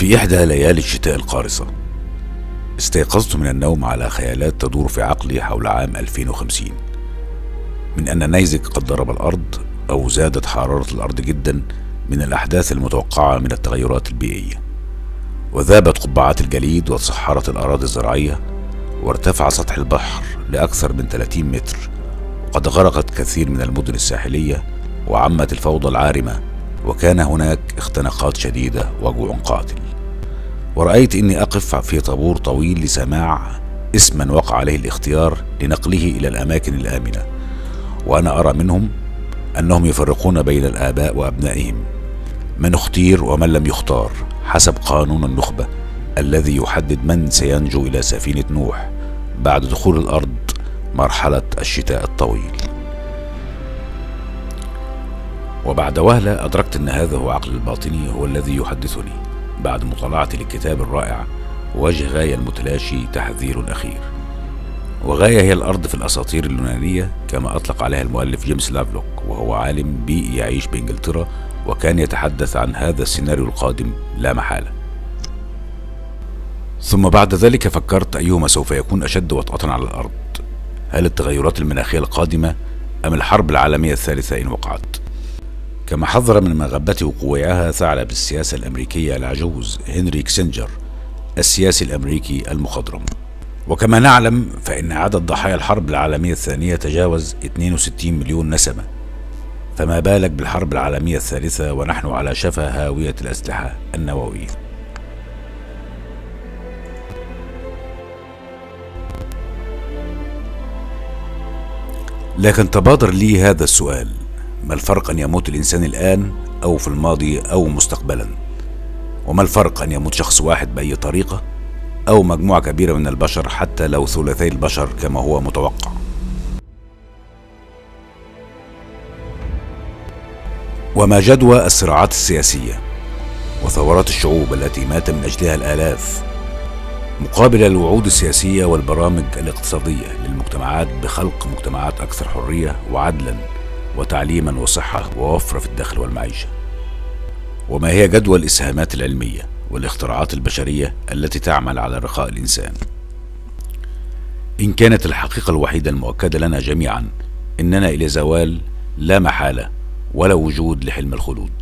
في إحدى ليالي الشتاء القارصة استيقظت من النوم على خيالات تدور في عقلي حول عام 2050، من أن نيزك قد ضرب الأرض أو زادت حرارة الأرض جدا من الأحداث المتوقعة من التغيرات البيئية، وذابت قبعات الجليد وتصحرت الأراضي الزراعية، وارتفع سطح البحر لأكثر من 30 متر، وقد غرقت كثير من المدن الساحلية، وعمت الفوضى العارمة، وكان هناك اختناقات شديدة وجوع قاتل. ورأيت إني أقف في طابور طويل لسماع اسما وقع عليه الاختيار لنقله إلى الأماكن الآمنة، وأنا أرى منهم أنهم يفرقون بين الآباء وأبنائهم، من اختير ومن لم يختار، حسب قانون النخبة الذي يحدد من سينجو إلى سفينة نوح بعد دخول الأرض مرحلة الشتاء الطويل. وبعد وهلة أدركت أن هذا هو عقل الباطني هو الذي يحدثني بعد مطالعتي للكتاب الرائع وجه غاية المتلاشي تحذير أخير. وغاية هي الأرض في الأساطير اليونانية كما أطلق عليها المؤلف جيمس لافلوك، وهو عالم بيئي يعيش بإنجلترا، وكان يتحدث عن هذا السيناريو القادم لا محالة. ثم بعد ذلك فكرت أيهما سوف يكون أشد وطأة على الأرض، هل التغيرات المناخية القادمة أم الحرب العالمية الثالثة إن وقعت؟ كما حذر من مغبة وقوعها ثعلب السياسة الأمريكية العجوز هنري كيسنجر السياسي الأمريكي المخضرم. وكما نعلم فإن عدد ضحايا الحرب العالمية الثانية تجاوز 62 مليون نسمة، فما بالك بالحرب العالمية الثالثة ونحن على شفا هاوية الأسلحة النووية. لكن تبادر لي هذا السؤال: ما الفرق أن يموت الإنسان الآن أو في الماضي أو مستقبلا؟ وما الفرق أن يموت شخص واحد بأي طريقة أو مجموعة كبيرة من البشر حتى لو ثلثي البشر كما هو متوقع؟ وما جدوى الصراعات السياسية وثورات الشعوب التي مات من أجلها الآلاف مقابل الوعود السياسية والبرامج الاقتصادية للمجتمعات بخلق مجتمعات أكثر حرية وعدلا وتعليما وصحة ووفرة في الدخل والمعيشة؟ وما هي جدوى الإسهامات العلمية والاختراعات البشرية التي تعمل على رخاء الإنسان؟ إن كانت الحقيقة الوحيدة المؤكدة لنا جميعا إننا إلى زوال لا محالة ولا وجود لحلم الخلود.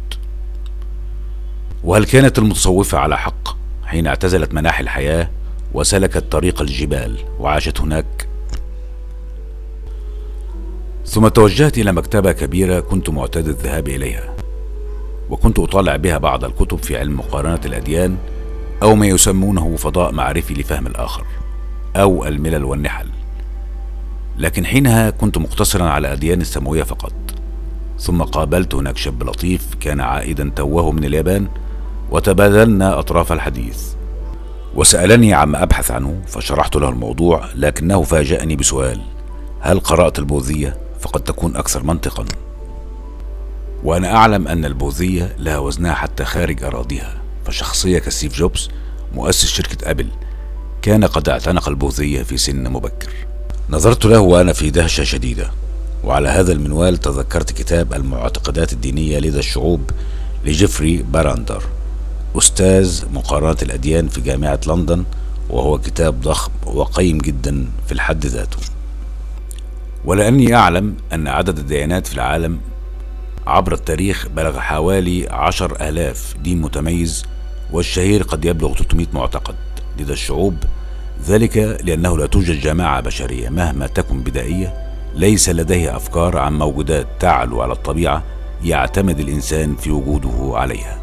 وهل كانت المتصوفة على حق حين اعتزلت مناحي الحياة وسلكت طريق الجبال وعاشت هناك؟ ثم توجهت إلى مكتبة كبيرة كنت معتاد الذهاب إليها، وكنت أطالع بها بعض الكتب في علم مقارنة الأديان، أو ما يسمونه فضاء معرفي لفهم الآخر، أو الملل والنحل. لكن حينها كنت مقتصرا على أديان السماوية فقط. ثم قابلت هناك شاب لطيف كان عائدا توه من اليابان، وتبادلنا أطراف الحديث، وسألني عما أبحث عنه فشرحت له الموضوع، لكنه فاجأني بسؤال: هل قرأت البوذية؟ فقد تكون أكثر منطقا. وأنا أعلم أن البوذية لها وزنها حتى خارج أراضيها، فشخصية كستيف جوبز مؤسس شركة أبل كان قد اعتنق البوذية في سن مبكر. نظرت له وأنا في دهشة شديدة، وعلى هذا المنوال تذكرت كتاب المعتقدات الدينية لدى الشعوب لجيفري باراندر، أستاذ مقارنة الأديان في جامعة لندن، وهو كتاب ضخم وقيم جدا في الحد ذاته. ولأني أعلم أن عدد الديانات في العالم عبر التاريخ بلغ حوالي 10,000 دين متميز، والشهير قد يبلغ 300 معتقد لدى الشعوب، ذلك لأنه لا توجد جماعة بشرية مهما تكن بدائية ليس لديها أفكار عن موجودات تعلو على الطبيعة يعتمد الإنسان في وجوده عليها.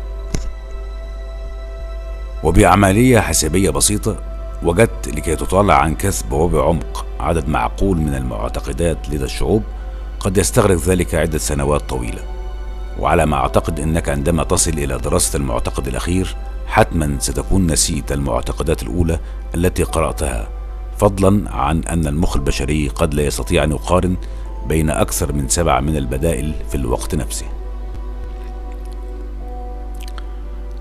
وبعملية حسابية بسيطة وجدت لكي تطلع عن كسب وبعمق عدد معقول من المعتقدات لدى الشعوب قد يستغرق ذلك عدة سنوات طويلة. وعلى ما أعتقد أنك عندما تصل إلى دراسة المعتقد الأخير حتما ستكون نسيت المعتقدات الأولى التي قرأتها، فضلا عن أن المخ البشري قد لا يستطيع أن يقارن بين أكثر من 7 من البدائل في الوقت نفسه.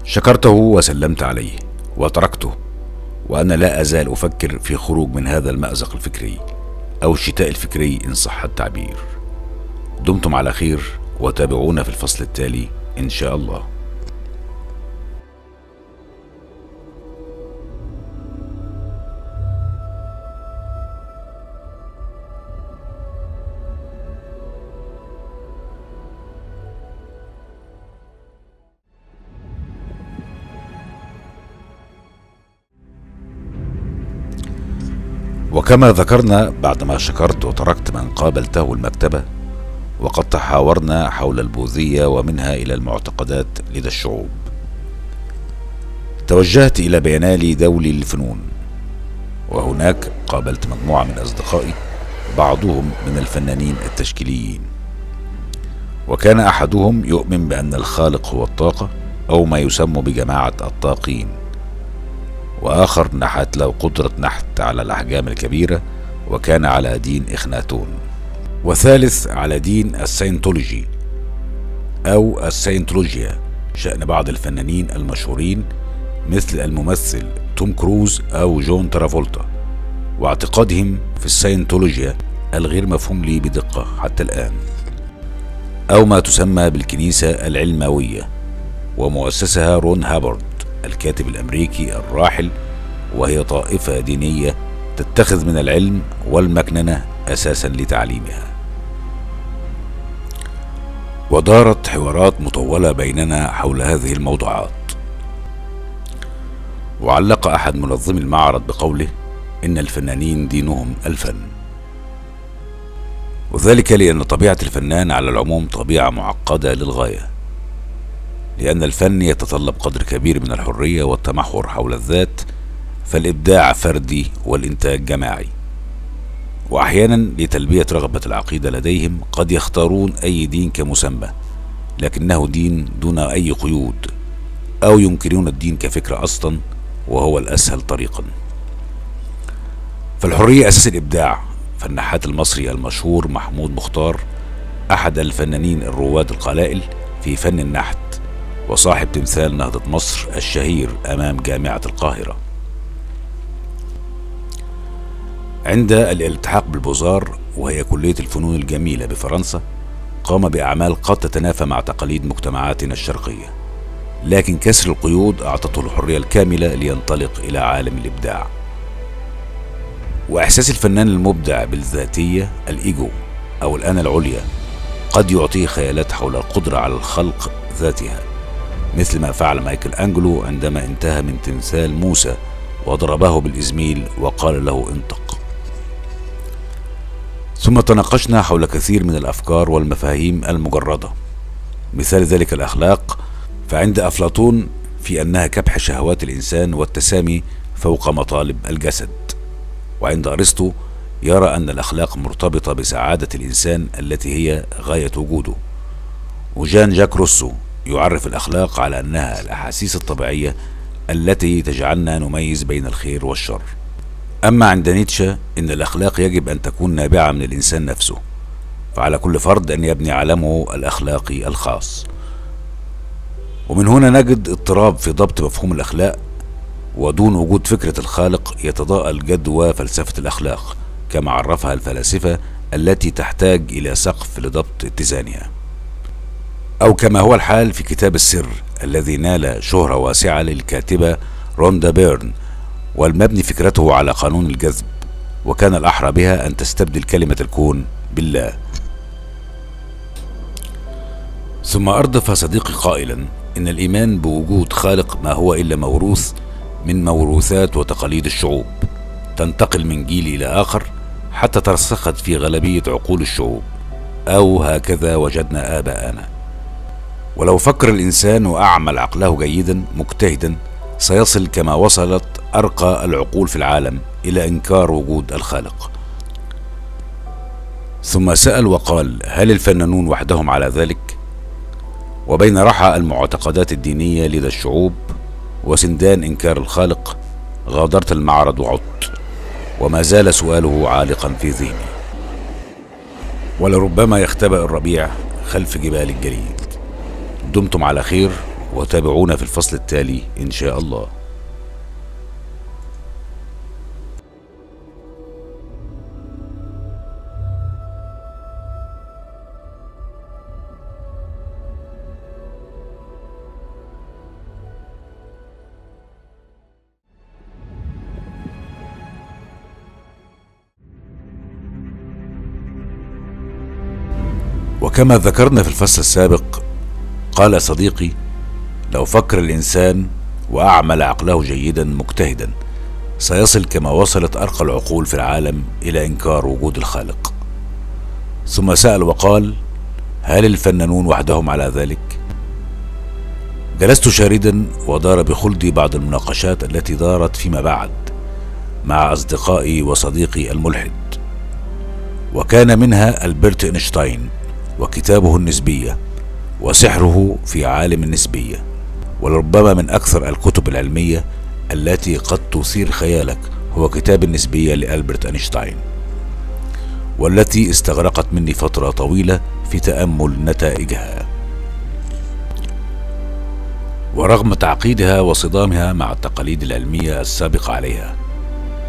شكرته وسلمت عليه وتركته، وأنا لا أزال أفكر في خروج من هذا المأزق الفكري أو الشتاء الفكري إن صح التعبير. دمتم على خير، وتابعونا في الفصل التالي إن شاء الله. وكما ذكرنا بعدما شكرت وتركت من قابلته المكتبة، وقد تحاورنا حول البوذية ومنها إلى المعتقدات لدى الشعوب، توجهت إلى بيانالي دولي للفنون، وهناك قابلت مجموعة من أصدقائي بعضهم من الفنانين التشكيليين، وكان أحدهم يؤمن بأن الخالق هو الطاقة أو ما يسمى بجماعة الطاقين، وآخر نحت له قدرة نحت على الأحجام الكبيرة وكان على دين إخناتون، وثالث على دين الساينتولوجي أو الساينتولوجيا، شأن بعض الفنانين المشهورين مثل الممثل توم كروز أو جون ترافولتا، واعتقادهم في الساينتولوجيا الغير مفهوم لي بدقة حتى الآن، أو ما تسمى بالكنيسة العلماوية، ومؤسسها رون هابرد الكاتب الأمريكي الراحل، وهي طائفة دينية تتخذ من العلم والمكننة أساسا لتعليمها. ودارت حوارات مطولة بيننا حول هذه الموضوعات، وعلق أحد منظمي المعرض بقوله إن الفنانين دينهم الفن، وذلك لأن طبيعة الفنان على العموم طبيعة معقدة للغاية، لأن الفن يتطلب قدر كبير من الحرية والتمحور حول الذات، فالإبداع فردي والإنتاج جماعي، وأحيانا لتلبية رغبة العقيدة لديهم قد يختارون أي دين كمسمى، لكنه دين دون أي قيود، أو ينكرون الدين كفكرة أصلا وهو الأسهل طريقا. فالحرية أساس الإبداع. فالنحات المصري المشهور محمود مختار أحد الفنانين الرواد القلائل في فن النحت، وصاحب تمثال نهضة مصر الشهير أمام جامعة القاهرة. عند الالتحاق بالبوزار وهي كلية الفنون الجميلة بفرنسا، قام بأعمال قد تتنافى مع تقاليد مجتمعاتنا الشرقية، لكن كسر القيود أعطته الحرية الكاملة لينطلق إلى عالم الإبداع. وإحساس الفنان المبدع بالذاتية الإيجو أو الأنا العليا قد يعطيه خيالات حول القدرة على الخلق ذاتها، مثل ما فعل مايكل أنجلو عندما انتهى من تمثال موسى وضربه بالإزميل وقال له انطق. ثم تناقشنا حول كثير من الأفكار والمفاهيم المجردة، مثال ذلك الأخلاق، فعند أفلاطون في أنها كبح شهوات الإنسان والتسامي فوق مطالب الجسد، وعند أرسطو يرى أن الأخلاق مرتبطة بسعادة الإنسان التي هي غاية وجوده، وجان جاك روسو يعرف الأخلاق على أنها الأحاسيس الطبيعية التي تجعلنا نميز بين الخير والشر. أما عند نيتشه إن الأخلاق يجب أن تكون نابعة من الإنسان نفسه، فعلى كل فرد أن يبني عالمه الأخلاقي الخاص. ومن هنا نجد اضطراب في ضبط مفهوم الأخلاق، ودون وجود فكرة الخالق يتضاءل جدوى فلسفة الأخلاق كما عرفها الفلاسفة التي تحتاج إلى سقف لضبط اتزانها، أو كما هو الحال في كتاب السر الذي نال شهرة واسعة للكاتبة روندا بيرن، والمبني فكرته على قانون الجذب، وكان الأحرى بها أن تستبدل كلمة الكون بالله. ثم أردف صديقي قائلا إن الإيمان بوجود خالق ما هو إلا موروث من موروثات وتقاليد الشعوب، تنتقل من جيل إلى آخر حتى ترسخت في غالبية عقول الشعوب، أو هكذا وجدنا آباءنا. ولو فكر الإنسان وأعمل عقله جيدا مجتهدا سيصل كما وصلت أرقى العقول في العالم إلى إنكار وجود الخالق. ثم سأل وقال: هل الفنانون وحدهم على ذلك؟ وبين رحى المعتقدات الدينية لدى الشعوب وسندان إنكار الخالق غادرت المعرض وعدت، وما زال سؤاله عالقا في ذهني. ولربما يختبئ الربيع خلف جبال الجليد. دمتم على خير، وتابعونا في الفصل التالي إن شاء الله. وكما ذكرنا في الفصل السابق، قال صديقي: لو فكر الإنسان وأعمل عقله جيدا مجتهدا سيصل كما وصلت أرقى العقول في العالم إلى إنكار وجود الخالق. ثم سأل وقال: هل الفنانون وحدهم على ذلك؟ جلست شاردا ودار بخلدي بعض المناقشات التي دارت فيما بعد مع أصدقائي وصديقي الملحد، وكان منها ألبرت إينشتاين وكتابه النسبية وسحره في عالم النسبية، ولربما من أكثر الكتب العلمية التي قد تثير خيالك هو كتاب النسبية لألبرت إينشتاين، والتي استغرقت مني فترة طويلة في تأمل نتائجها. ورغم تعقيدها وصدامها مع التقاليد العلمية السابقة عليها،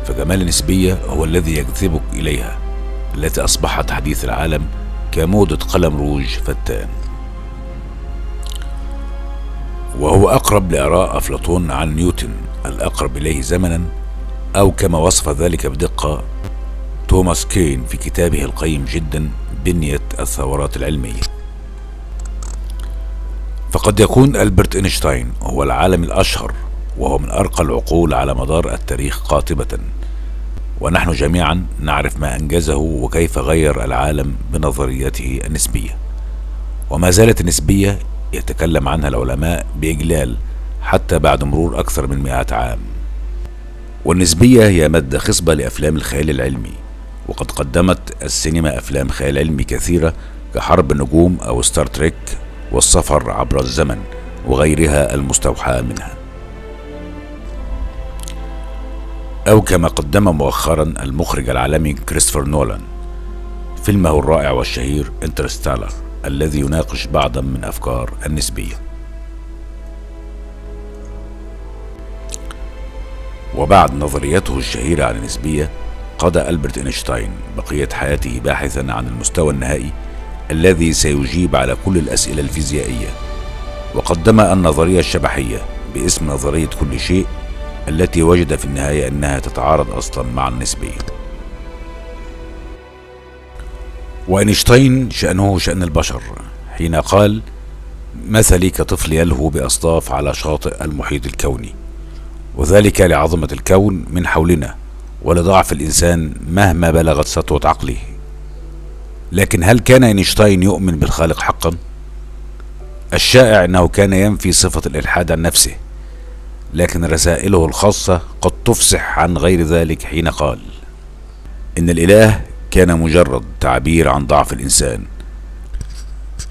فجمال النسبية هو الذي يجذبك إليها، التي أصبحت حديث العالم كموضة قلم روج فتان. وهو أقرب لآراء أفلاطون عن نيوتن الأقرب إليه زمنا، أو كما وصف ذلك بدقة توماس كين في كتابه القيم جدا بنية الثورات العلمية. فقد يكون ألبرت إينشتاين هو العالم الأشهر، وهو من أرقى العقول على مدار التاريخ قاطبة، ونحن جميعا نعرف ما أنجزه وكيف غير العالم بنظريته النسبية. وما زالت النسبية يتكلم عنها العلماء بإجلال حتى بعد مرور أكثر من 100 عام. والنسبية هي مادة خصبة لأفلام الخيال العلمي، وقد قدمت السينما أفلام خيال علمي كثيرة كحرب النجوم أو ستار تريك والسفر عبر الزمن وغيرها المستوحاة منها، أو كما قدم مؤخرا المخرج العالمي كريستوفر نولان فيلمه الرائع والشهير انترستيلر، الذي يناقش بعضا من أفكار النسبية. وبعد نظريته الشهيرة عن النسبية، قضى ألبرت إينشتاين بقية حياته باحثا عن المستوى النهائي الذي سيجيب على كل الأسئلة الفيزيائية، وقدم النظرية الشبحية باسم نظرية كل شيء، التي وجد في النهاية أنها تتعارض أصلا مع النسبية. وإينشتاين شأنه شأن البشر حين قال: مثلي كطفل يلهو بأصداف على شاطئ المحيط الكوني، وذلك لعظمة الكون من حولنا ولضعف الإنسان مهما بلغت سطوة عقله. لكن هل كان إينشتاين يؤمن بالخالق حقا؟ الشائع أنه كان ينفي صفة الإلحاد عن نفسه، لكن رسائله الخاصة قد تفصح عن غير ذلك حين قال إن الإله كان مجرد تعبير عن ضعف الإنسان،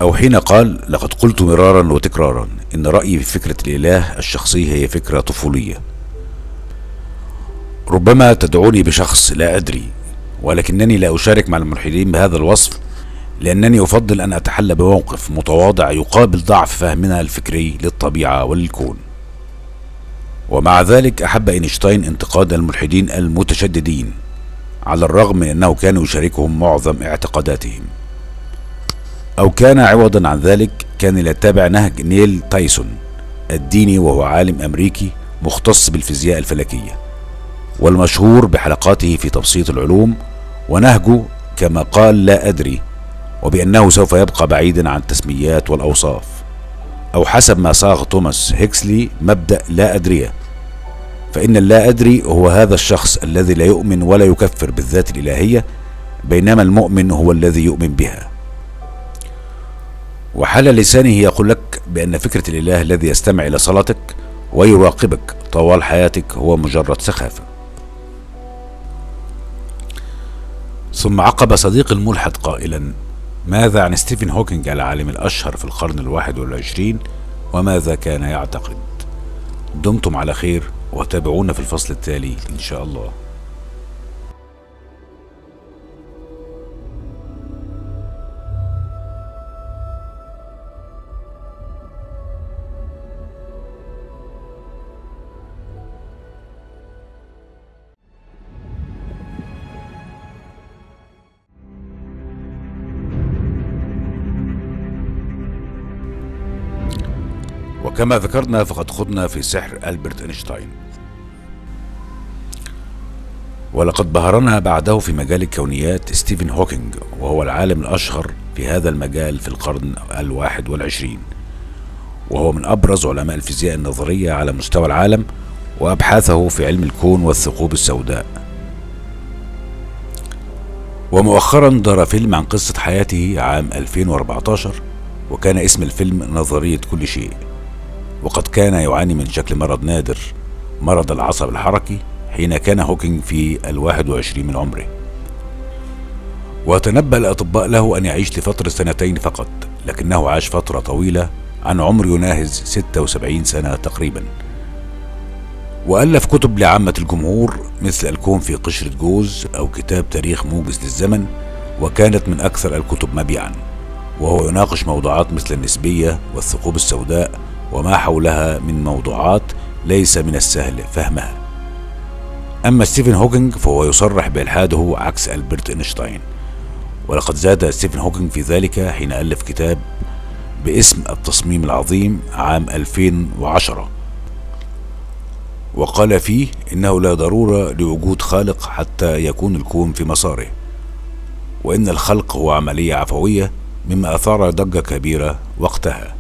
أو حين قال: لقد قلت مرارا وتكرارا إن رأيي في فكرة الإله الشخصي هي فكرة طفولية، ربما تدعوني بشخص لا أدري، ولكنني لا أشارك مع الملحدين بهذا الوصف، لأنني أفضل أن أتحلى بموقف متواضع يقابل ضعف فهمنا الفكري للطبيعة وللكون. ومع ذلك أحب إينشتاين انتقاد الملحدين المتشددين، على الرغم من أنه كان يشاركهم معظم اعتقاداتهم، أو كان عوضا عن ذلك كان يتبع نهج نيل تايسون الديني، وهو عالم أمريكي مختص بالفيزياء الفلكية والمشهور بحلقاته في تبسيط العلوم، ونهجه كما قال لا أدري، وبأنه سوف يبقى بعيدا عن التسميات والأوصاف، أو حسب ما صاغ توماس هيكسلي مبدأ لا أدرية، فإن اللا أدري هو هذا الشخص الذي لا يؤمن ولا يكفر بالذات الإلهية، بينما المؤمن هو الذي يؤمن بها. وحال لسانه يقول لك بأن فكرة الإله الذي يستمع إلى صلاتك ويراقبك طوال حياتك هو مجرد سخافة. ثم عقب صديق الملحد قائلا: ماذا عن ستيفن هوكينج العالم الأشهر في القرن 21، وماذا كان يعتقد؟ دمتم على خير، وتابعونا في الفصل التالي إن شاء الله. وكما ذكرنا فقد خضنا في سحر ألبرت إينشتاين، ولقد بهرنا بعده في مجال الكونيات ستيفن هوكينج، وهو العالم الأشهر في هذا المجال في القرن 21، وهو من أبرز علماء الفيزياء النظرية على مستوى العالم، وأبحاثه في علم الكون والثقوب السوداء. ومؤخرا دار فيلم عن قصة حياته عام 2014، وكان اسم الفيلم نظرية كل شيء. وقد كان يعاني من شكل مرض نادر، مرض العصب الحركي، حين كان هوكينج في 21 من عمره. وتنبأ الأطباء له أن يعيش لفترة 2 فقط، لكنه عاش فترة طويلة عن عمر يناهز 76 سنة تقريبا. وألف كتب لعامة الجمهور مثل الكون في قشرة جوز أو كتاب تاريخ موجز للزمن، وكانت من أكثر الكتب مبيعا. وهو يناقش موضوعات مثل النسبية والثقوب السوداء وما حولها من موضوعات ليس من السهل فهمها. أما ستيفن هوكينج فهو يصرح بإلحاده عكس ألبرت إينشتاين، ولقد زاد ستيفن هوكينج في ذلك حين ألف كتاب باسم التصميم العظيم عام 2010، وقال فيه إنه لا ضرورة لوجود خالق حتى يكون الكون في مساره، وإن الخلق هو عملية عفوية، مما أثار ضجة كبيرة وقتها.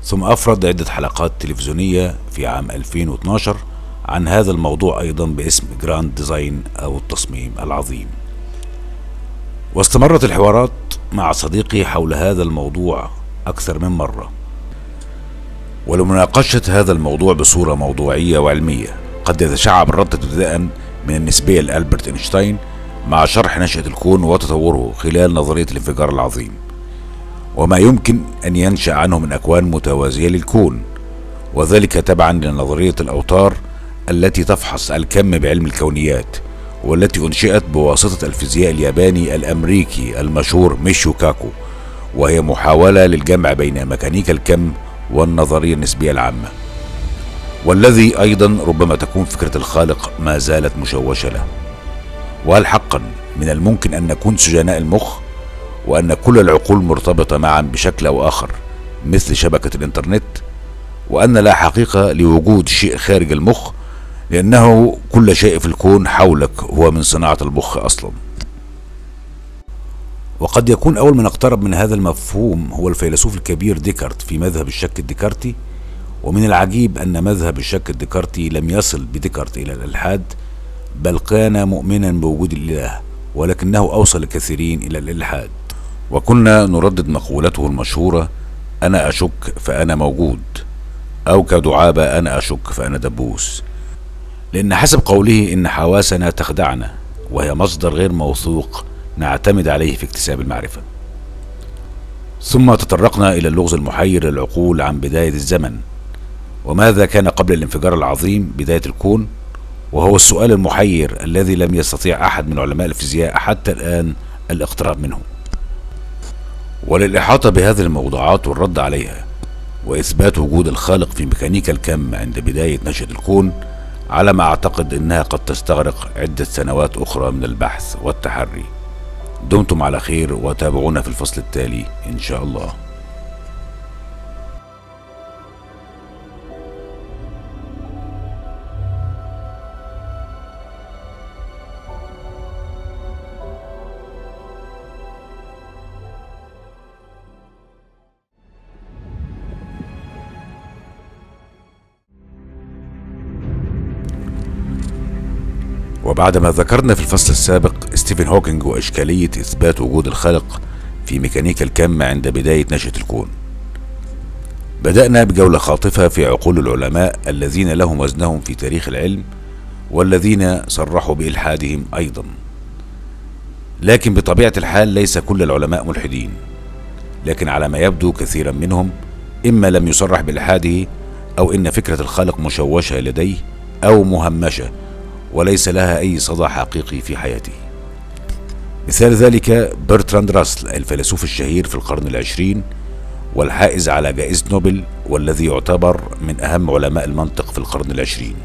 ثم أفرد عدة حلقات تلفزيونية في عام 2012 عن هذا الموضوع أيضا باسم جراند ديزاين أو التصميم العظيم. واستمرت الحوارات مع صديقي حول هذا الموضوع أكثر من مرة، ولمناقشة هذا الموضوع بصورة موضوعية وعلمية قد يتشعب الربط ابتداء من النسبية لألبرت إينشتاين مع شرح نشأة الكون وتطوره خلال نظرية الانفجار العظيم، وما يمكن أن ينشأ عنه من أكوان متوازية للكون، وذلك تبعا لنظرية الأوتار التي تفحص الكم بعلم الكونيات، والتي أنشئت بواسطة الفيزياء الياباني الأمريكي المشهور ميشيو كاكو، وهي محاولة للجمع بين ميكانيكا الكم والنظرية النسبية العامة، والذي أيضا ربما تكون فكرة الخالق ما زالت مشوشة له. وهل حقا من الممكن أن نكون سجناء المخ، وأن كل العقول مرتبطة معا بشكل أو آخر مثل شبكة الإنترنت، وأن لا حقيقة لوجود شيء خارج المخ، لأنه كل شيء في الكون حولك هو من صناعة المخ أصلا؟ وقد يكون أول من اقترب من هذا المفهوم هو الفيلسوف الكبير ديكارت في مذهب الشك الديكارتي. ومن العجيب أن مذهب الشك الديكارتي لم يصل بديكارت إلى الإلحاد، بل كان مؤمنا بوجود الإله، ولكنه أوصل الكثيرين إلى الإلحاد. وكنا نردد مقولته المشهورة: أنا أشك فأنا موجود، أو كدعابة: أنا أشك فأنا دبوس. لأن حسب قوله إن حواسنا تخدعنا، وهي مصدر غير موثوق نعتمد عليه في اكتساب المعرفة. ثم تطرقنا إلى اللغز المحير للعقول عن بداية الزمن، وماذا كان قبل الانفجار العظيم بداية الكون، وهو السؤال المحير الذي لم يستطيع أحد من علماء الفيزياء حتى الآن الاقتراب منه. وللإحاطة بهذه الموضوعات والرد عليها، وإثبات وجود الخالق في ميكانيكا الكم عند بداية نشأة الكون، على ما أعتقد أنها قد تستغرق عدة سنوات أخرى من البحث والتحري. دمتم على خير، وتابعونا في الفصل التالي إن شاء الله. وبعدما ذكرنا في الفصل السابق ستيفن هوكينج وإشكالية إثبات وجود الخالق في ميكانيكا الكم عند بداية نشأة الكون، بدأنا بجولة خاطفة في عقول العلماء الذين لهم وزنهم في تاريخ العلم، والذين صرحوا بإلحادهم أيضا. لكن بطبيعة الحال ليس كل العلماء ملحدين، لكن على ما يبدو كثيرا منهم إما لم يصرح بإلحاده، أو إن فكرة الخالق مشوشة لديه أو مهمشة وليس لها أي صدى حقيقي في حياته. مثال ذلك برتراند راسل الفيلسوف الشهير في القرن العشرين، والحائز على جائزة نوبل، والذي يعتبر من أهم علماء المنطق في القرن العشرين،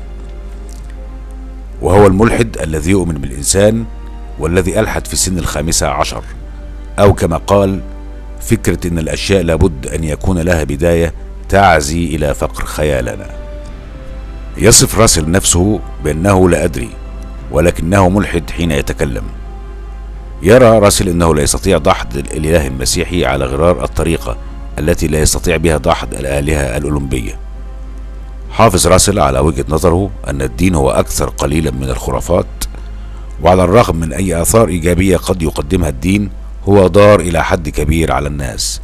وهو الملحد الذي يؤمن بالإنسان، والذي ألحد في سن 15، أو كما قال: فكرة إن الأشياء لابد أن يكون لها بداية تعزي إلى فقر خيالنا. يصف راسل نفسه بأنه لا أدري، ولكنه ملحد حين يتكلم. يرى راسل أنه لا يستطيع دحض الإله المسيحي على غرار الطريقة التي لا يستطيع بها دحض الآلهة الأولمبية، حافظ راسل على وجهة نظره أن الدين هو أكثر قليلا من الخرافات، وعلى الرغم من أي آثار إيجابية قد يقدمها الدين هو ضار إلى حد كبير على الناس.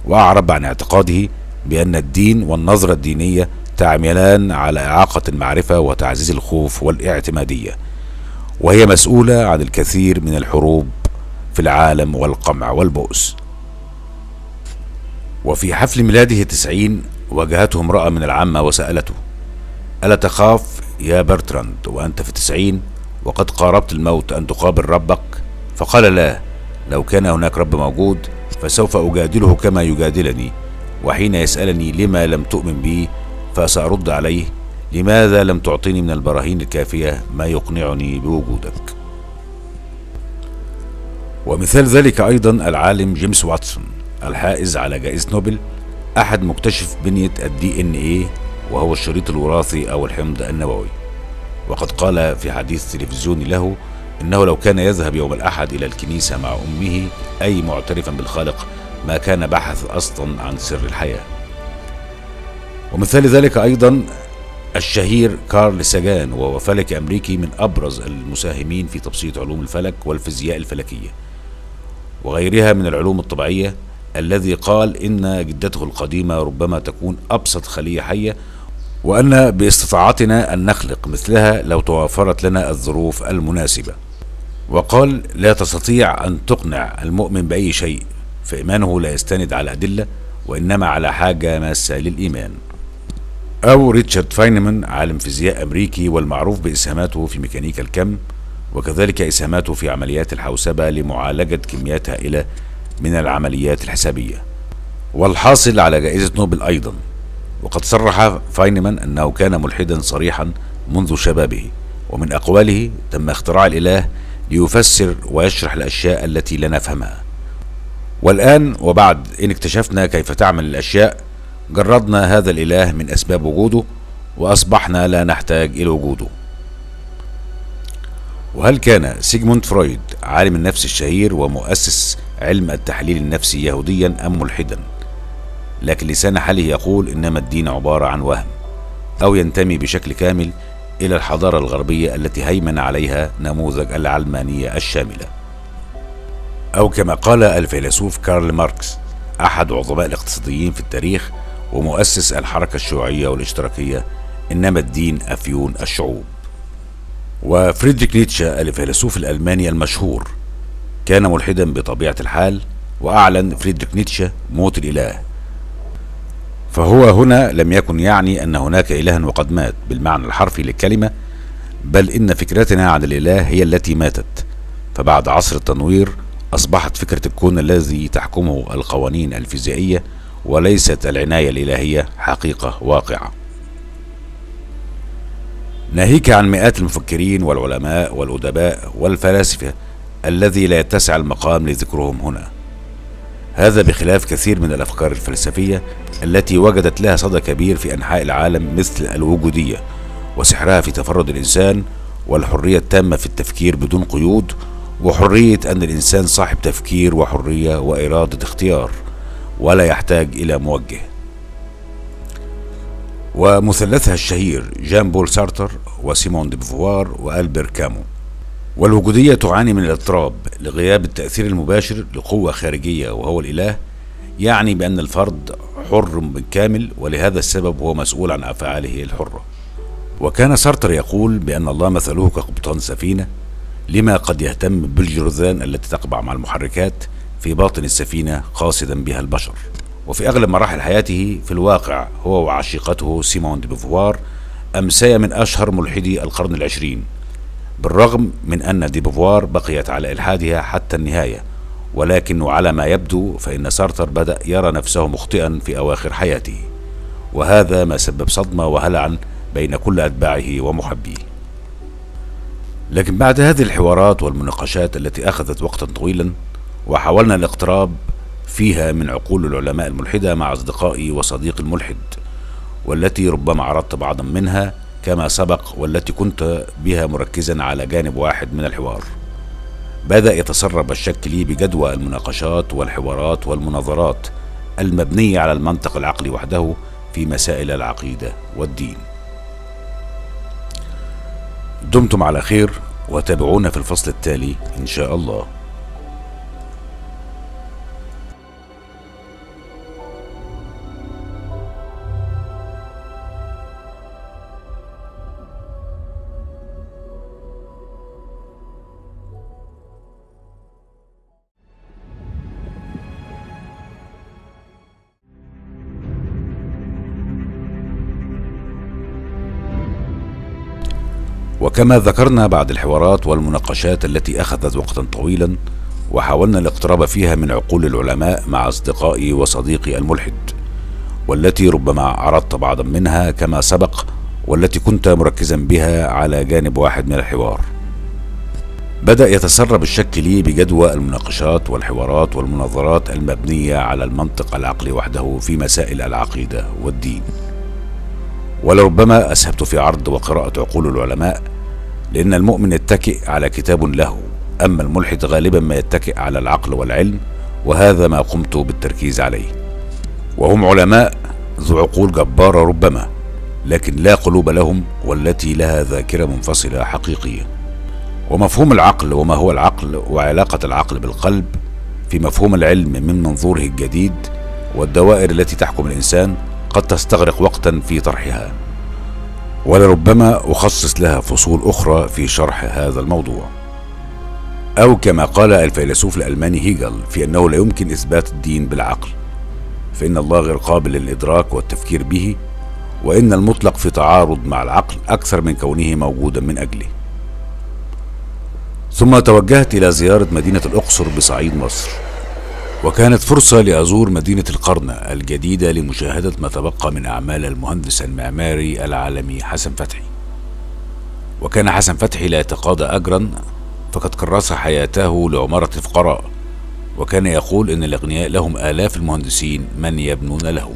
وأعرب عن اعتقاده بأن الدين والنظرة الدينية تعملان على إعاقة المعرفة وتعزيز الخوف والاعتمادية، وهي مسؤولة عن الكثير من الحروب في العالم والقمع والبؤس. وفي حفل ميلاده 90 واجهته امرأة من العامة وسألته: ألا تخاف يا برتراند وأنت في 90 وقد قاربت الموت أن تقابل ربك؟ فقال: لا، لو كان هناك رب موجود فسوف أجادله كما يجادلني، وحين يسألني لما لم تؤمن بي فسأرد عليه: لماذا لم تعطيني من البراهين الكافية ما يقنعني بوجودك؟ ومثال ذلك أيضا العالم جيمس واتسون الحائز على جائزة نوبل، أحد مكتشف بنية DNA، وهو الشريط الوراثي أو الحمض النووي. وقد قال في حديث تلفزيوني له إنه لو كان يذهب يوم الأحد إلى الكنيسة مع أمه أي معترفا بالخالق ما كان بحث أصلا عن سر الحياة. ومثال ذلك أيضا الشهير كارل ساجان، وهو فلكي أمريكي من أبرز المساهمين في تبسيط علوم الفلك والفيزياء الفلكية وغيرها من العلوم الطبيعية، الذي قال إن جدته القديمة ربما تكون أبسط خلية حية، وأن باستطاعتنا أن نخلق مثلها لو توافرت لنا الظروف المناسبة. وقال: لا تستطيع أن تقنع المؤمن بأي شيء، فإيمانه لا يستند على أدلة وإنما على حاجة ماسة للإيمان. أو ريتشارد فاينمان، عالم فيزياء أمريكي والمعروف بإسهاماته في ميكانيكا الكم، وكذلك إسهاماته في عمليات الحوسبة لمعالجة كميات هائلة من العمليات الحسابية، والحاصل على جائزة نوبل أيضا. وقد صرح فاينمان أنه كان ملحدا صريحا منذ شبابه، ومن أقواله: تم اختراع الإله ليفسر ويشرح الأشياء التي لا نفهمها، والآن وبعد إن اكتشفنا كيف تعمل الأشياء جردنا هذا الإله من أسباب وجوده وأصبحنا لا نحتاج إلى وجوده. وهل كان سيغموند فرويد عالم النفس الشهير ومؤسس علم التحليل النفسي يهوديا أم ملحدا؟ لكن لسان حاله يقول إنما الدين عبارة عن وهم، أو ينتمي بشكل كامل إلى الحضارة الغربية التي هيمن عليها نموذج العلمانية الشاملة. أو كما قال الفيلسوف كارل ماركس أحد عظماء الاقتصاديين في التاريخ ومؤسس الحركة الشيوعية والاشتراكية: إنما الدين أفيون الشعوب. وفريدريك نيتشه الفيلسوف الألماني المشهور كان ملحدا بطبيعة الحال، وأعلن فريدريك نيتشه موت الإله. فهو هنا لم يكن يعني أن هناك إلها وقد مات بالمعنى الحرفي للكلمة، بل إن فكرتنا عن الإله هي التي ماتت. فبعد عصر التنوير أصبحت فكرة الكون الذي تحكمه القوانين الفيزيائية وليست العناية الإلهية حقيقة واقعة. ناهيك عن مئات المفكرين والعلماء والأدباء والفلاسفة الذي لا يتسع المقام لذكرهم هنا، هذا بخلاف كثير من الأفكار الفلسفية التي وجدت لها صدى كبير في أنحاء العالم، مثل الوجودية وسحرها في تفرد الإنسان والحرية التامة في التفكير بدون قيود، وحرية أن الإنسان صاحب تفكير وحرية وإرادة اختيار ولا يحتاج إلى موجه. ومثلثها الشهير جان بول سارتر وسيمون دي بوفوار وألبير كامو. والوجودية تعاني من الاضطراب لغياب التأثير المباشر لقوة خارجية وهو الإله، يعني بأن الفرد حر بالكامل، ولهذا السبب هو مسؤول عن أفعاله الحرة. وكان سارتر يقول بأن الله مثله كقبطان سفينة، لما قد يهتم بالجرذان التي تقبع مع المحركات في باطن السفينة قاصدا بها البشر. وفي أغلب مراحل حياته في الواقع هو وعشيقته سيمون دي بوفوار أمسيا من أشهر ملحدي القرن العشرين، بالرغم من أن دي بوفوار بقيت على إلحادها حتى النهاية. ولكن على ما يبدو فإن سارتر بدأ يرى نفسه مخطئا في أواخر حياته، وهذا ما سبب صدمة وهلعا بين كل أتباعه ومحبيه. لكن بعد هذه الحوارات والمناقشات التي أخذت وقتا طويلا وحاولنا الاقتراب فيها من عقول العلماء الملحدة مع أصدقائي وصديقي الملحد، والتي ربما عرضت بعضا منها كما سبق، والتي كنت بها مركزا على جانب واحد من الحوار، بدأ يتسرب الشك لي بجدوى المناقشات والحوارات والمناظرات المبنية على المنطق العقلي وحده في مسائل العقيدة والدين. دمتم على خير، وتابعونا في الفصل التالي إن شاء الله. وكما ذكرنا بعد الحوارات والمناقشات التي أخذت وقتا طويلا، وحاولنا الاقتراب فيها من عقول العلماء مع أصدقائي وصديقي الملحد، والتي ربما عرضت بعضا منها كما سبق، والتي كنت مركزا بها على جانب واحد من الحوار. بدأ يتسرب الشك لي بجدوى المناقشات والحوارات والمناظرات المبنية على المنطق العقلي وحده في مسائل العقيدة والدين. ولربما أسهبت في عرض وقراءة عقول العلماء، لأن المؤمن يتكئ على كتاب له، أما الملحد غالبا ما يتكئ على العقل والعلم، وهذا ما قمت بالتركيز عليه. وهم علماء ذو عقول جبارة ربما، لكن لا قلوب لهم، والتي لها ذاكرة منفصلة حقيقية. ومفهوم العقل وما هو العقل وعلاقة العقل بالقلب في مفهوم العلم من منظوره الجديد، والدوائر التي تحكم الإنسان قد تستغرق وقتا في طرحها، ولربما أخصص لها فصول أخرى في شرح هذا الموضوع. أو كما قال الفيلسوف الألماني هيجل في أنه لا يمكن إثبات الدين بالعقل، فإن الله غير قابل للإدراك والتفكير به، وإن المطلق في تعارض مع العقل أكثر من كونه موجودا من أجله. ثم توجهت إلى زيارة مدينة الأقصر بصعيد مصر، وكانت فرصة لأزور مدينة القرن الجديدة لمشاهدة ما تبقى من أعمال المهندس المعماري العالمي حسن فتحي. وكان حسن فتحي لا يتقاضى أجرا، فقد كرس حياته لعمارة الفقراء، وكان يقول إن الأغنياء لهم آلاف المهندسين من يبنون لهم.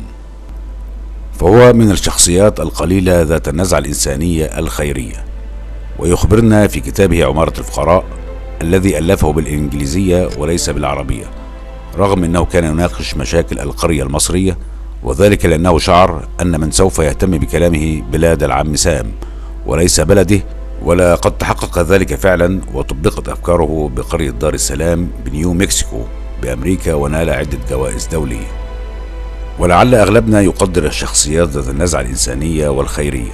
فهو من الشخصيات القليلة ذات النزعة الإنسانية الخيرية. ويخبرنا في كتابه عمارة الفقراء الذي ألفه بالإنجليزية وليس بالعربية، رغم أنه كان يناقش مشاكل القرية المصرية، وذلك لأنه شعر أن من سوف يهتم بكلامه بلاد العم سام وليس بلده. ولقد تحقق ذلك فعلا، وطبقت أفكاره بقرية دار السلام بنيو مكسيكو بأمريكا، ونال عدة جوائز دولية. ولعل أغلبنا يقدر الشخصيات ذات النزعة الإنسانية والخيرية،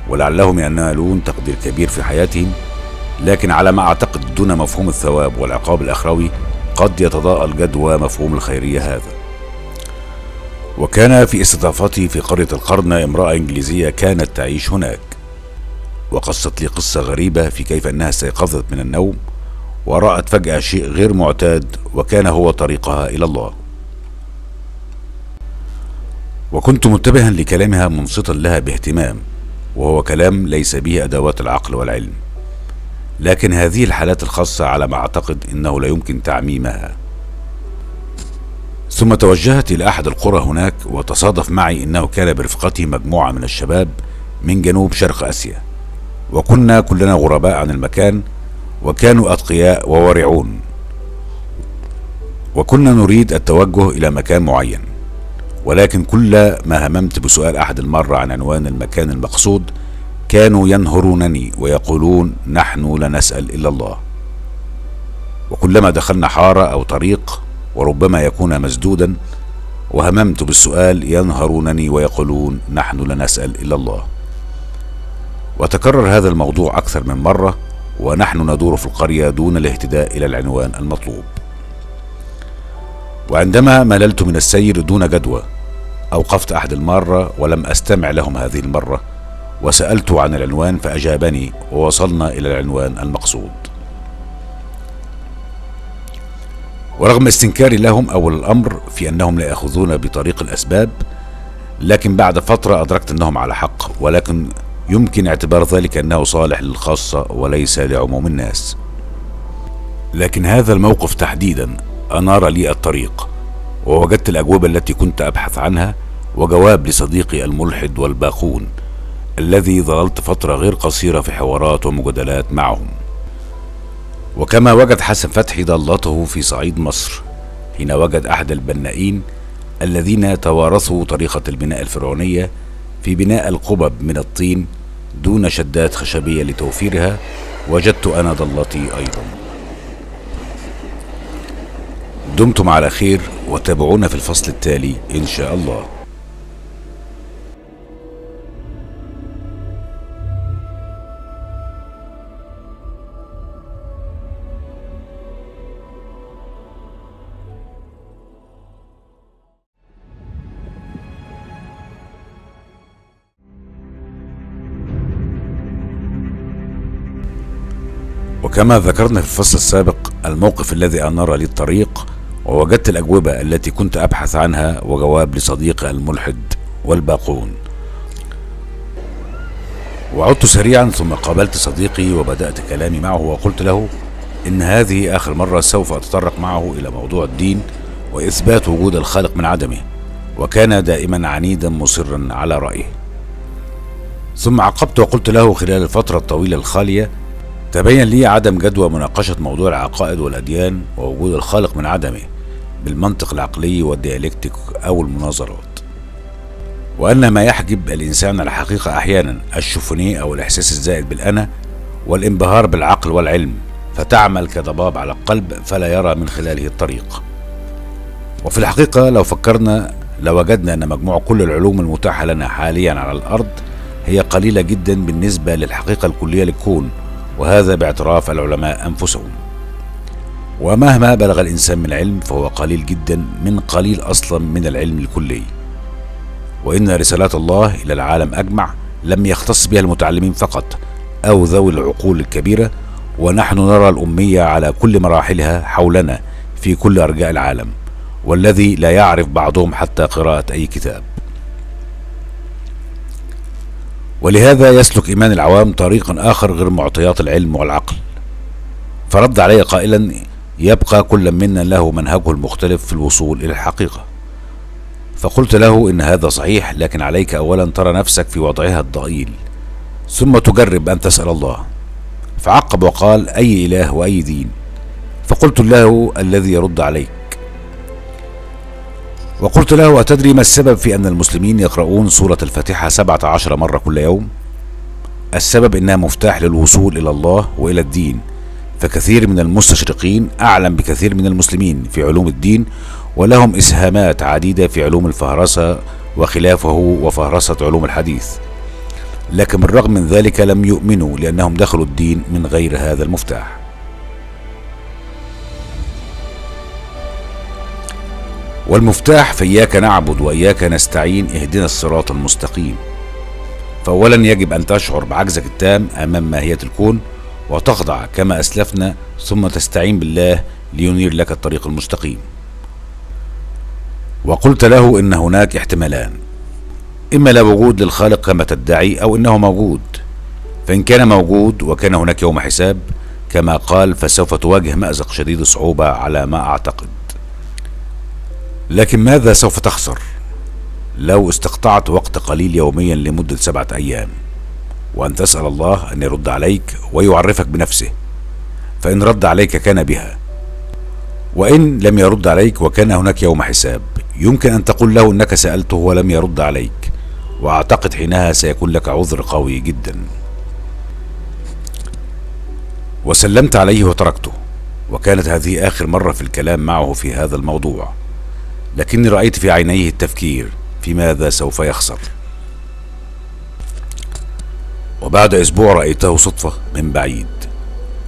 ولعلهم ينالون تقدير كبير في حياتهم، لكن على ما أعتقد دون مفهوم الثواب والعقاب الأخروي قد يتضاءل جدوى مفهوم الخيرية هذا. وكان في استضافتي في قرية القرن امرأة إنجليزية كانت تعيش هناك، وقصت لي قصة غريبة في كيف أنها استيقظت من النوم ورأت فجأة شيء غير معتاد، وكان هو طريقها إلى الله. وكنت منتبها لكلامها منصتا لها باهتمام، وهو كلام ليس به أدوات العقل والعلم، لكن هذه الحالات الخاصة على ما أعتقد أنه لا يمكن تعميمها. ثم توجهت إلى أحد القرى هناك، وتصادف معي أنه كان برفقته مجموعة من الشباب من جنوب شرق آسيا، وكنا كلنا غرباء عن المكان، وكانوا أتقياء وورعون، وكنا نريد التوجه إلى مكان معين. ولكن كل ما هممت بسؤال أحد المرة عن عنوان المكان المقصود كانوا ينهرونني ويقولون نحن لا نسأل إلا الله. وكلما دخلنا حارة أو طريق وربما يكون مسدودا وهممت بالسؤال ينهرونني ويقولون نحن لا نسأل إلا الله. وتكرر هذا الموضوع أكثر من مرة، ونحن ندور في القرية دون الاهتداء إلى العنوان المطلوب. وعندما مللت من السير دون جدوى أوقفت أحد المارة ولم أستمع لهم هذه المرة، وسألت عن العنوان فأجابني، ووصلنا إلى العنوان المقصود. ورغم استنكاري لهم أول الأمر في أنهم لا يأخذون بطريق الأسباب، لكن بعد فترة أدركت أنهم على حق، ولكن يمكن اعتبار ذلك أنه صالح للخاصة وليس لعموم الناس. لكن هذا الموقف تحديدا أنار لي الطريق، ووجدت الأجوبة التي كنت أبحث عنها، وجواب لصديقي الملحد والباخون الذي ظللت فترة غير قصيرة في حوارات ومجادلات معهم. وكما وجد حسن فتحي ضالته في صعيد مصر حين وجد أحد البنائين الذين توارثوا طريقة البناء الفرعونية في بناء القبب من الطين دون شدات خشبية لتوفيرها، وجدت أنا ضالتي أيضا. دمتم على خير، وتابعونا في الفصل التالي إن شاء الله. وكما ذكرنا في الفصل السابق، الموقف الذي أنار لي الطريق ووجدت الأجوبة التي كنت أبحث عنها وجواب لصديقي الملحد والباقون. وعدت سريعا ثم قابلت صديقي وبدأت كلامي معه، وقلت له إن هذه آخر مرة سوف أتطرق معه إلى موضوع الدين وإثبات وجود الخالق من عدمه، وكان دائما عنيدا مصرا على رأيه. ثم عقبت وقلت له خلال الفترة الطويلة الخالية تبين لي عدم جدوى مناقشة موضوع العقائد والأديان ووجود الخالق من عدمه بالمنطق العقلي والديالكتيك أو المناظرات، وأن ما يحجب الإنسان الحقيقة أحيانا الشوفونيه أو الإحساس الزائد بالأنا والانبهار بالعقل والعلم، فتعمل كضباب على القلب فلا يرى من خلاله الطريق. وفي الحقيقة لو فكرنا لوجدنا أن مجموع كل العلوم المتاحة لنا حاليا على الأرض هي قليلة جدا بالنسبة للحقيقة الكلية للكون، وهذا باعتراف العلماء أنفسهم. ومهما بلغ الإنسان من علم فهو قليل جدا من قليل أصلا من العلم الكلي. وإن رسالات الله إلى العالم أجمع لم يختص بها المتعلمين فقط أو ذوي العقول الكبيرة، ونحن نرى الأمية على كل مراحلها حولنا في كل أرجاء العالم، والذي لا يعرف بعضهم حتى قراءة أي كتاب. ولهذا يسلك إيمان العوام طريقا آخر غير معطيات العلم والعقل. فرد علي قائلا: يبقى كل منا له منهجه المختلف في الوصول إلى الحقيقة. فقلت له إن هذا صحيح، لكن عليك أولا ترى نفسك في وضعها الضئيل، ثم تجرب أن تسأل الله. فعقب وقال: أي إله وأي دين؟ فقلت له: الذي يرد عليك. وقلت له: أتدري ما السبب في أن المسلمين يقرؤون سورة الفاتحة 17 مرة كل يوم؟ السبب إنها مفتاح للوصول إلى الله وإلى الدين، فكثير من المستشرقين أعلم بكثير من المسلمين في علوم الدين، ولهم إسهامات عديدة في علوم الفهرسة وخلافه وفهرسة علوم الحديث، لكن بالرغم من ذلك لم يؤمنوا لأنهم دخلوا الدين من غير هذا المفتاح. والمفتاح في إياك نعبد وإياك نستعين اهدنا الصراط المستقيم. فأولا يجب أن تشعر بعجزك التام أمام ماهية الكون وتخضع كما أسلفنا، ثم تستعين بالله لينير لك الطريق المستقيم. وقلت له إن هناك احتمالان: إما لا وجود للخالق كما تدعي، أو إنه موجود. فإن كان موجود وكان هناك يوم حساب كما قال فسوف تواجه مأزق شديد الصعوبة على ما أعتقد. لكن ماذا سوف تخسر لو استقطعت وقت قليل يوميا لمدة 7 أيام، وأن تسأل الله أن يرد عليك ويعرفك بنفسه؟ فإن رد عليك كان بها، وإن لم يرد عليك وكان هناك يوم حساب يمكن أن تقول له أنك سألته ولم يرد عليك، وأعتقد حينها سيكون لك عذر قوي جدا. وسلمت عليه وتركته، وكانت هذه آخر مرة في الكلام معه في هذا الموضوع، لكني رأيت في عينيه التفكير في ماذا سوف يخسر. وبعد أسبوع رأيته صدفة من بعيد،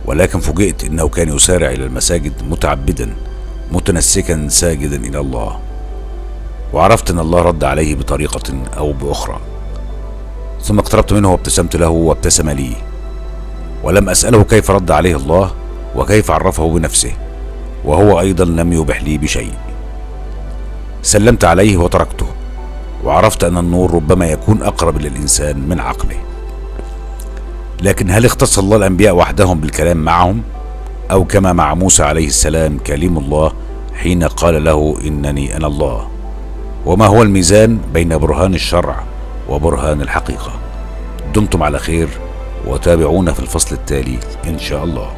ولكن فوجئت أنه كان يسارع إلى المساجد متعبدا متنسكا ساجدا إلى الله، وعرفت أن الله رد عليه بطريقة أو بأخرى. ثم اقتربت منه وابتسمت له وابتسم لي، ولم أسأله كيف رد عليه الله وكيف عرفه بنفسه، وهو أيضا لم يبح لي بشيء. سلمت عليه وتركته، وعرفت أن النور ربما يكون أقرب للإنسان من عقله. لكن هل اختص الله الأنبياء وحدهم بالكلام معهم، أو كما مع موسى عليه السلام كليم الله حين قال له إنني أنا الله؟ وما هو الميزان بين برهان الشرع وبرهان الحقيقة؟ دمتم على خير، وتابعونا في الفصل التالي إن شاء الله.